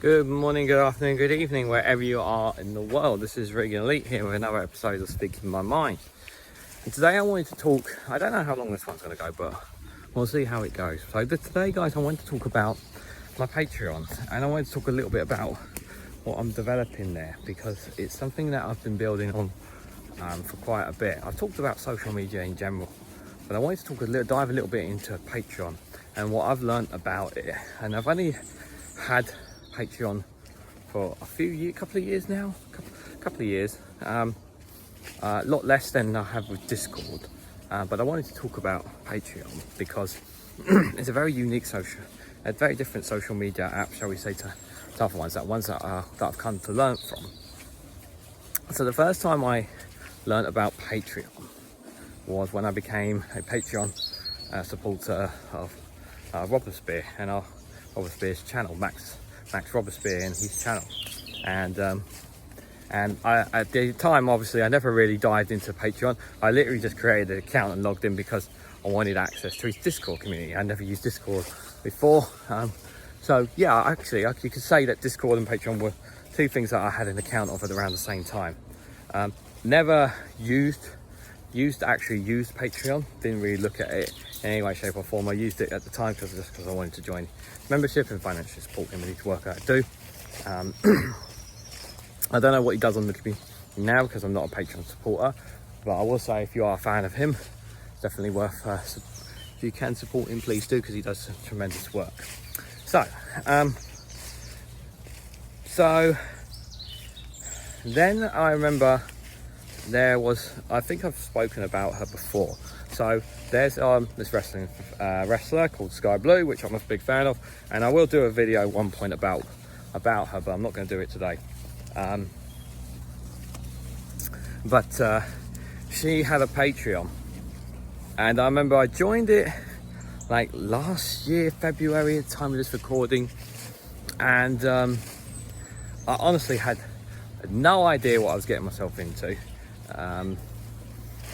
Good morning, good afternoon, good evening, wherever you are in the world. This is Regan Elite here with another episode of Speaking My Mind. And today I wanted to talk, I don't know how long this one's going to go, but we'll see how it goes. So today, guys, I want to talk about my Patreon, and I want to talk a little bit about what I'm developing there, because it's something that I've been building on for quite a bit. I've talked about social media in general, but I wanted to dive a little bit into Patreon and what I've learned about it. And I've only had Patreon for couple of years now, couple of years, a lot less than I have with Discord, but I wanted to talk about Patreon because it's a very unique a very different social media app, shall we say, to other ones, that I've come to learn from. So the first time I learned about Patreon was when I became a Patreon supporter of Robespierre and Robespierre's channel, Max Robespierre and his channel. And at the time, obviously, I never really dived into Patreon. I literally just created an account and logged in because I wanted access to his Discord community. I never used Discord before. So yeah, actually, you could say that Discord and Patreon were two things that I had an account of at around the same time. Never used Patreon, didn't really look at it in any way, shape or form. I used it at the time because I wanted to join membership and financially support him and need to work out how to do. I don't know what he does on the community now because I'm not a Patreon supporter, but I will say if you are a fan of him, it's definitely worth, if you can support him, please do, because he does some tremendous work. So then I remember I think I've spoken about her before. So there's this wrestler called Sky Blue, which I'm a big fan of, and I will do a video at one point about her, but I'm not going to do it today. But she had a Patreon, and I remember I joined it like last year, February, at the time of this recording, and I honestly had no idea what I was getting myself into.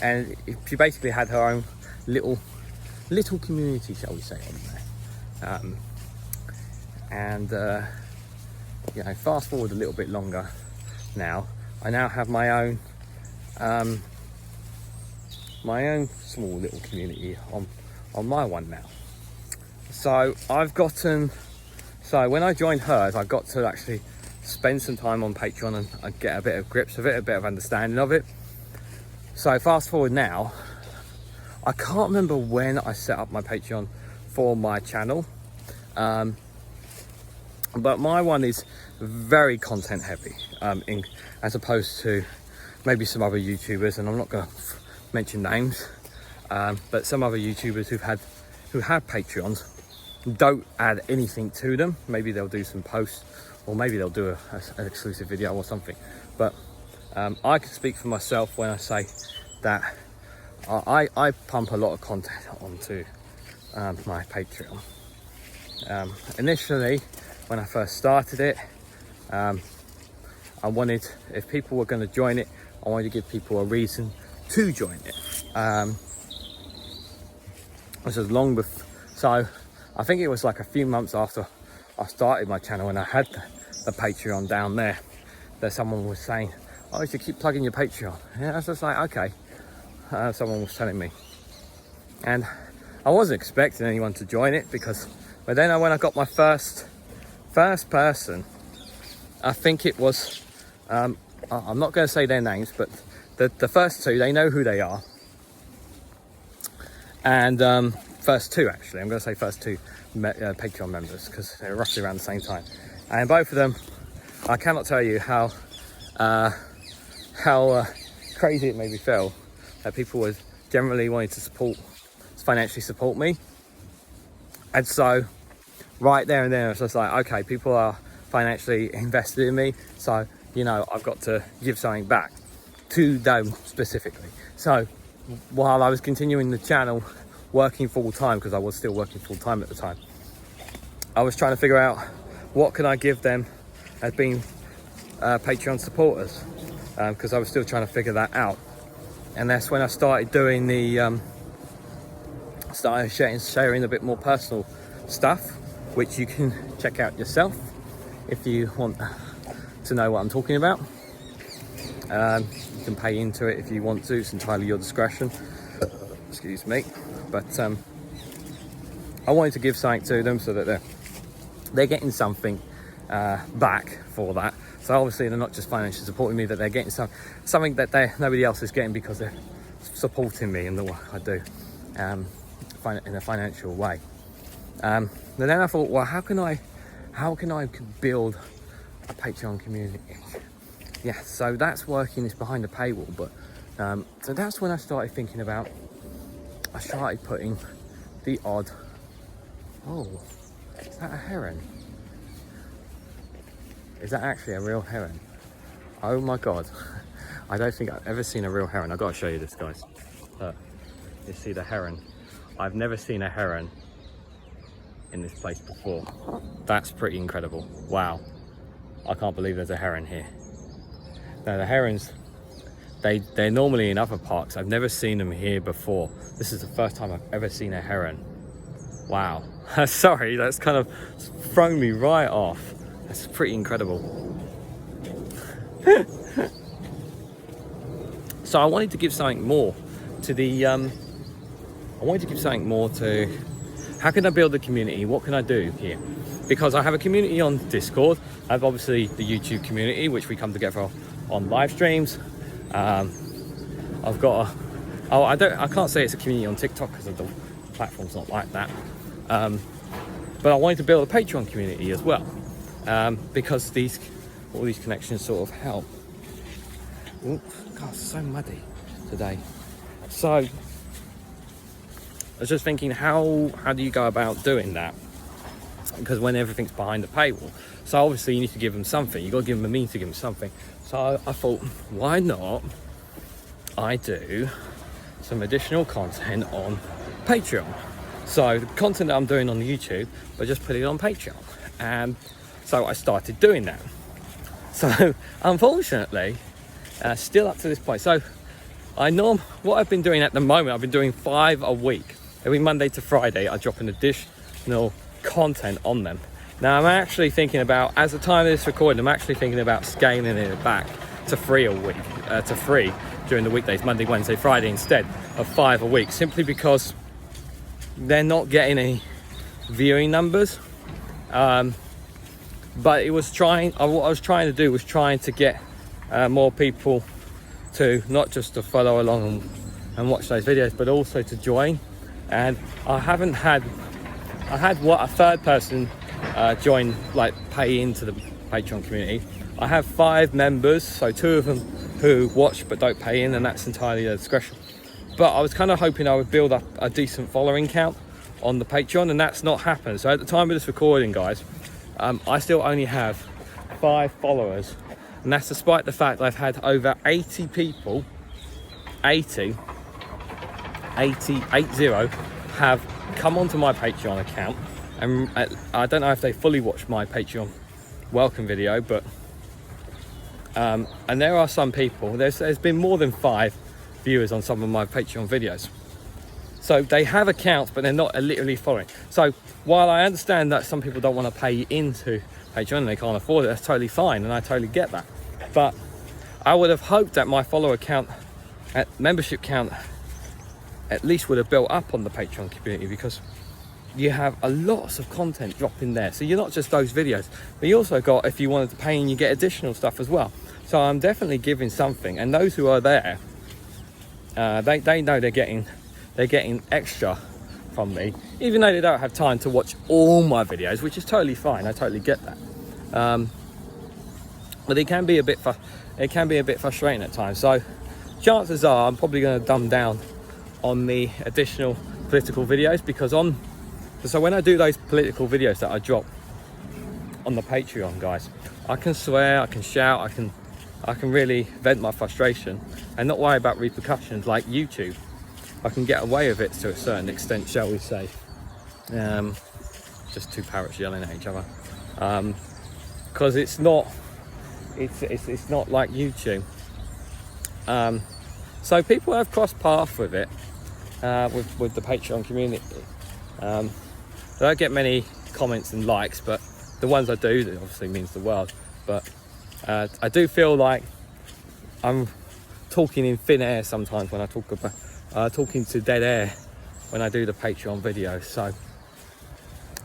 And she basically had her own little community, shall we say, on there. You know, fast forward a little bit longer now, I now have my own small little community on my one now. So when I joined hers, I got to actually spend some time on Patreon and get a bit of grips of it, a bit of understanding of it. So fast forward now, I can't remember when I set up my Patreon for my channel, but my one is very content heavy, as opposed to maybe some other YouTubers, and I'm not going to mention names, but some other YouTubers who have Patreons don't add anything to them. Maybe they'll do some posts, or maybe they'll do an exclusive video or something. But I can speak for myself when I say that I pump a lot of content onto my Patreon. Initially, when I first started it, I wanted, if people were going to join it, I wanted to give people a reason to join it. This was long before, so I think it was like a few months after I started my channel and I had the Patreon down there, that someone was saying, "Oh, you should keep plugging your Patreon." Yeah, I was just like, okay. Someone was telling me, and I wasn't expecting anyone to join it, but then when I got my first person, I think it was, I'm not going to say their names, but the first two, they know who they are, and first two, actually, I'm going to say first two Patreon members, because they're roughly around the same time, and both of them, I cannot tell you how crazy it made me feel that people were generally wanting to financially support me. And so right there and then, I was just like, okay, people are financially invested in me, so you know, I've got to give something back to them specifically. So while I was continuing the channel, working full time, because I was still working full time at the time, I was trying to figure out what can I give them as being Patreon supporters, because I was still trying to figure that out. And that's when I started doing sharing a bit more personal stuff, which you can check out yourself. if you want to know what I'm talking about. You can pay into it if you want to. It's entirely your discretion. Excuse me. But I wanted to give something to them so that they're getting something back for that. So obviously they're not just financially supporting me, that they're getting something that nobody else is getting, because they're supporting me in the work I do in a financial way. And then I thought, well, how can I build a Patreon community? Yeah, so that's working. It's behind the paywall, but so that's when I started thinking about. I started putting the odd. Oh, is that a heron? Is that actually a real heron? Oh my god! I don't think I've ever seen a real heron. I've got to show you this, guys. Look, you see the heron? I've never seen a heron in this place before. That's pretty incredible. Wow, I can't believe there's a heron here. Now the herons, they're normally in other parks. I've never seen them here before. This is the first time I've ever seen a heron. Wow. Sorry, that's kind of thrown me right off. That's pretty incredible. So I wanted to give something more to the how can I build a community? What can I do here? Because I have a community on Discord. I have obviously the YouTube community, which we come together on live streams. I've got I can't say it's a community on TikTok because the platform's not like that. But I wanted to build a Patreon community as well, because all these connections sort of help. Ooh, God, it's so muddy today. So I was just thinking, how do you go about doing that? Because when everything's behind the paywall, so obviously you need to give them something. You've got to give them a means to give them something. So I thought, why not I do some additional content on Patreon? So the content that I'm doing on YouTube, I just put it on Patreon. And so I started doing that. So unfortunately, still up to this point. So what I've been doing at the moment, I've been doing 5 a week. Every Monday to Friday, I drop an additional content on them. Now I'm actually thinking about, as the time of this recording, I'm actually thinking about scaling it back to 3 a week, to 3 during the weekdays, Monday, Wednesday, Friday, instead of 5 a week, simply because they're not getting any viewing numbers. But what I was trying to do was trying to get more people to not just to follow along and watch those videos, but also to join. And I had a third person join, like pay into the Patreon community. I have 5 members, so 2 of them who watch but don't pay in, and that's entirely their discretion. But I was kind of hoping I would build up a decent following count on the Patreon, and that's not happened. So at the time of this recording, guys, I still only have 5 followers, and that's despite the fact I've had over 80 people, 80 have come onto my Patreon account, and I don't know if they fully watched my Patreon welcome video, but and there are some people, there's been more than 5 viewers on some of my Patreon videos. So they have accounts, but they're not literally following. So while I understand that some people don't want to pay into Patreon and they can't afford it, that's totally fine, and I totally get that. But I would have hoped that my follower count, membership count, at least would have built up on the Patreon community, because you have a lots of content dropping there. So you're not just those videos, but you also got, if you wanted to pay in, you get additional stuff as well. So I'm definitely giving something, and those who are there, they know they're getting extra from me, even though they don't have time to watch all my videos, which is totally fine. I totally get that. But it can be a bit frustrating at times. So chances are I'm probably going to dumb down on the additional political videos, because so when I do those political videos that I drop on the Patreon, guys, I can swear, I can shout, I can really vent my frustration and not worry about repercussions like YouTube. I can get away with it to a certain extent, shall we say. Just 2 parrots yelling at each other, because it's not like YouTube. So people have crossed paths with it, with the Patreon community. I don't get many comments and likes, but the ones I do, that obviously means the world. But I do feel like I'm talking in thin air sometimes when I talk about talking to dead air when I do the Patreon videos. So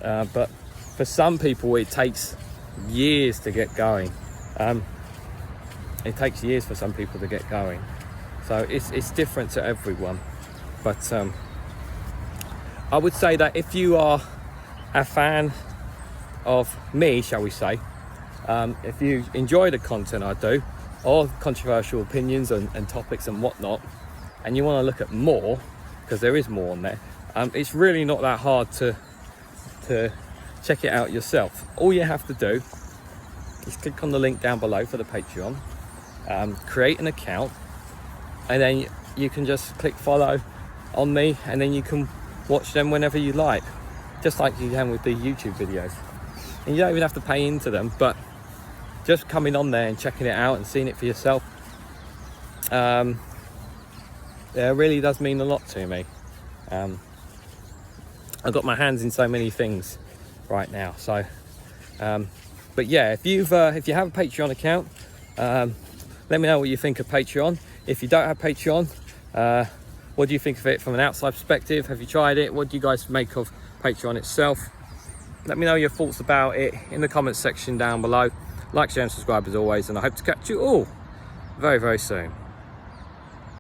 but for some people it takes years to get going. It takes years for some people to get going, so it's different to everyone. But I would say that if you are a fan of me, shall we say, if you enjoy the content I do, or controversial opinions and topics and whatnot, and you want to look at more, because there is more on there, it's really not that hard to check it out yourself. All you have to do is click on the link down below for the Patreon, create an account, and then you can just click follow on me, and then you can watch them whenever you like, just like you can with the YouTube videos. And you don't even have to pay into them, but just coming on there and checking it out and seeing it for yourself, it really does mean a lot to me. I've got my hands in so many things right now, so but yeah, if you have a Patreon account, let me know what you think of Patreon. If you don't have Patreon, what do you think of it from an outside perspective? Have you tried it? What do you guys make of Patreon itself? Let me know your thoughts about it in the comments section down below. Like, share and subscribe as always, and I hope to catch you all very, very soon.